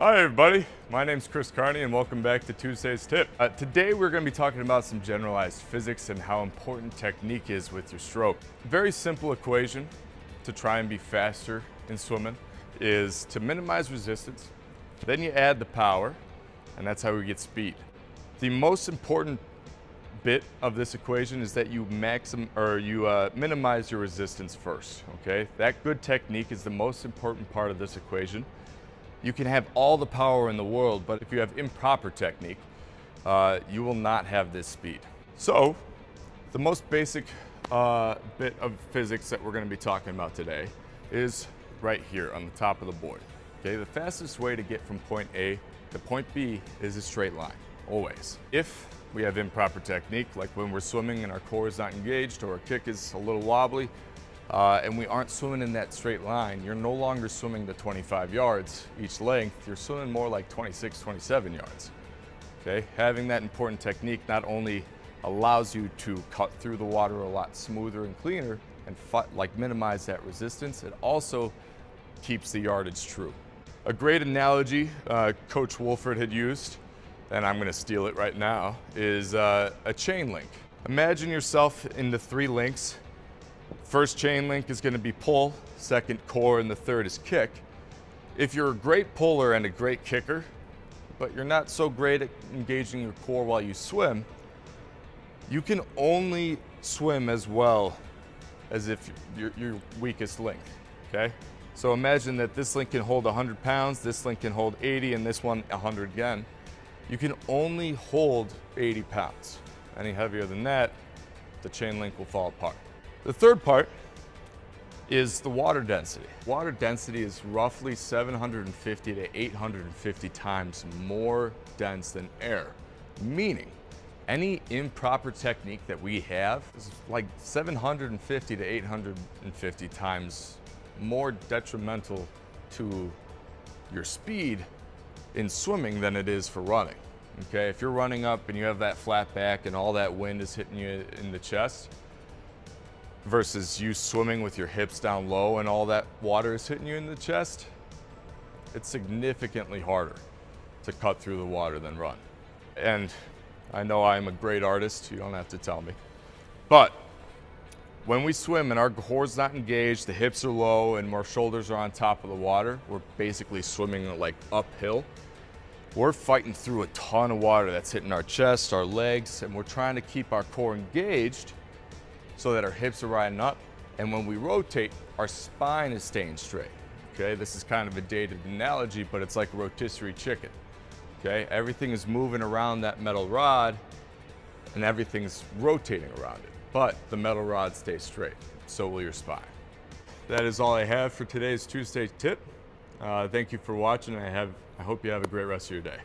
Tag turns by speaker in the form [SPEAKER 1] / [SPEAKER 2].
[SPEAKER 1] Hi everybody, my name's Chris Carney and welcome back to Tuesday's Tip. Today we're going to be talking about some generalized physics and how important technique is with your stroke. Very simple equation to try and be faster in swimming is to minimize resistance, then you add the power, and that's how we get speed. The most important bit of this equation is that you minimize your resistance first, okay? That good technique is the most important part of this equation. You can have all the power in the world, but if you have improper technique, you will not have this speed. So, the most basic bit of physics that we're going to be talking about today is right here on the top of the board. Okay, the fastest way to get from point A to point B is a straight line, always. If we have improper technique, like when we're swimming and our core is not engaged or our kick is a little wobbly, and we aren't swimming in that straight line, you're no longer swimming the 25 yards each length, you're swimming more like 26, 27 yards. Okay, having that important technique not only allows you to cut through the water a lot smoother and cleaner and minimize that resistance, it also keeps the yardage true. A great analogy Coach Wolford had used, and I'm gonna steal it right now, is a chain link. Imagine yourself into 3 links. First chain link is going to be pull, second core, and the third is kick. If you're a great puller and a great kicker, but you're not so great at engaging your core while you swim, you can only swim as well as if you're your weakest link, okay? So imagine that this link can hold 100 pounds, this link can hold 80, and this one 100 again. You can only hold 80 pounds. Any heavier than that, the chain link will fall apart. The third part is the water density. Water density is roughly 750 to 850 times more dense than air, meaning any improper technique that we have is like 750 to 850 times more detrimental to your speed in swimming than it is for running. Okay, if you're running up and you have that flat back and all that wind is hitting you in the chest, versus you swimming with your hips down low and all that water is hitting you in the chest, it's significantly harder to cut through the water than run. And I know I'm a great artist, you don't have to tell me. But when we swim and our core's not engaged, the hips are low and our shoulders are on top of the water, we're basically swimming like uphill. We're fighting through a ton of water that's hitting our chest, our legs, and we're trying to keep our core engaged so that our hips are riding up, and when we rotate, our spine is staying straight, okay? This is kind of a dated analogy, but it's like a rotisserie chicken, okay? Everything is moving around that metal rod, and everything's rotating around it, but the metal rod stays straight, so will your spine. That is all I have for today's Tuesday Tip. Thank you for watching, I hope you have a great rest of your day.